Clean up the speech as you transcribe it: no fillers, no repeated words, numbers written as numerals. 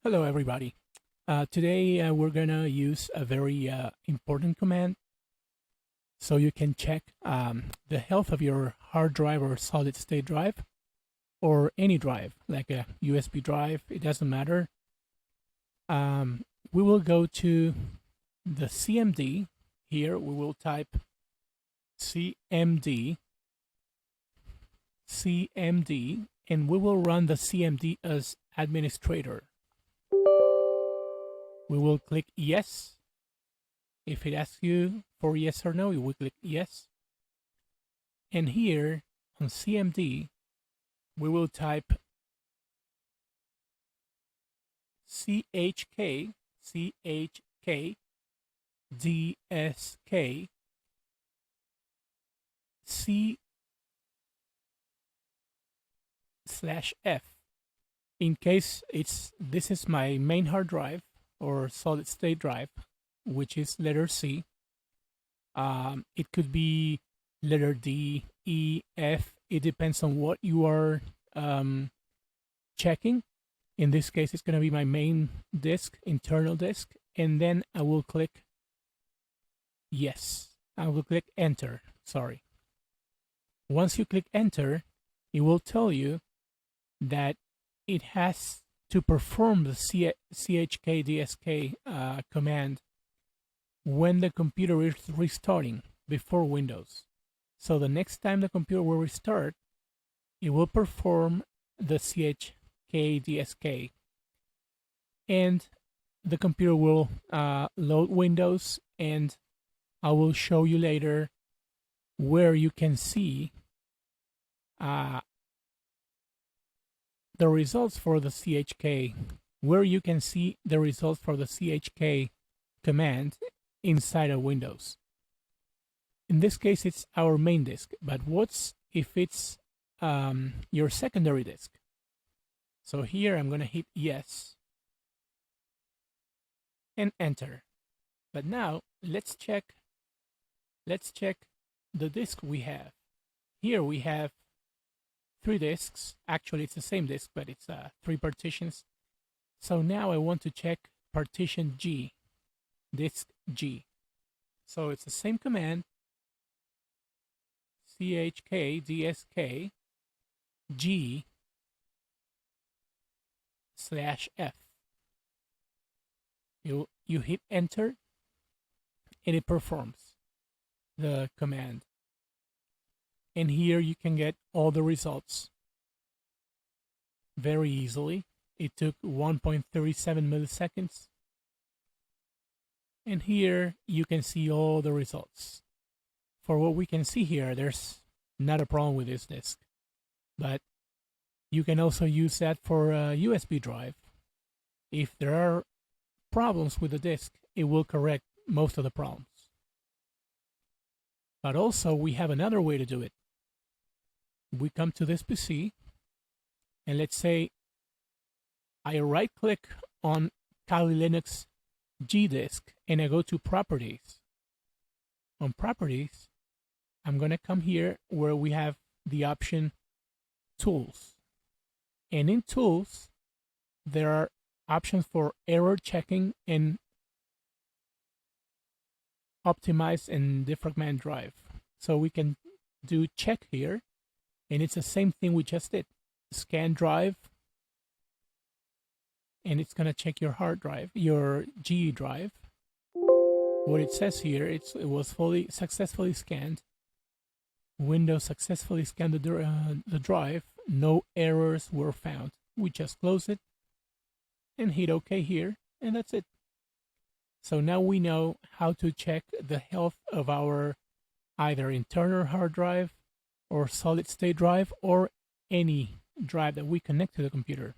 Hello, everybody. Today we're gonna use a very important command so you can check the health of your hard drive or solid state drive or any drive like a USB drive. It doesn't matter. We will go to the CMD. Here we will type CMD, and we will run the CMD as administrator. We will click yes. If it asks you for yes or no, you will click yes. And here on CMD, we will type CHKDSK C/F. In case this is my main hard drive or solid state drive, which is letter C. It could be letter D, E, F. It depends on what you are checking. In this case, it's going to be my main disk, internal disk, and then I will click yes. I will click enter. Sorry. Once you click enter, it will tell you that it has to perform the CHKDSK command when the computer is restarting before Windows. So the next time the computer will restart, it will perform the CHKDSK, and the computer will load Windows, and I will show you later where you can see the results for the CHK, where you can see the results for the CHK command inside of Windows. In this case, it's our main disk, but what's if it's your secondary disk? So here I'm going to hit yes and enter. But now let's check the disk we have. Here we have 3 disks. Actually, it's the same disk, but it's 3 partitions. So now I want to check partition G, disk G. So it's the same command, CHKDSK G/F. You hit enter, and it performs the command. And here you can get all the results very easily. It took 1.37 milliseconds. And here you can see all the results. For what we can see here, there's not a problem with this disk. But you can also use that for a USB drive. If there are problems with the disk, it will correct most of the problems. But also we have another way to do it. We come to this PC, and let's say I right-click on Kali Linux GDisk, and I go to Properties. On Properties, I'm going to come here where we have the option Tools. And in Tools, there are options for error checking and optimize and defragment drive. So we can do check here. And it's the same thing we just did. Scan drive, and it's going to check your hard drive, your G drive. What it says here, it was successfully scanned. Windows successfully scanned the drive. No errors were found. We just close it and hit OK here, and that's it. So now we know how to check the health of our either internal hard drive or solid state drive or any drive that we connect to the computer.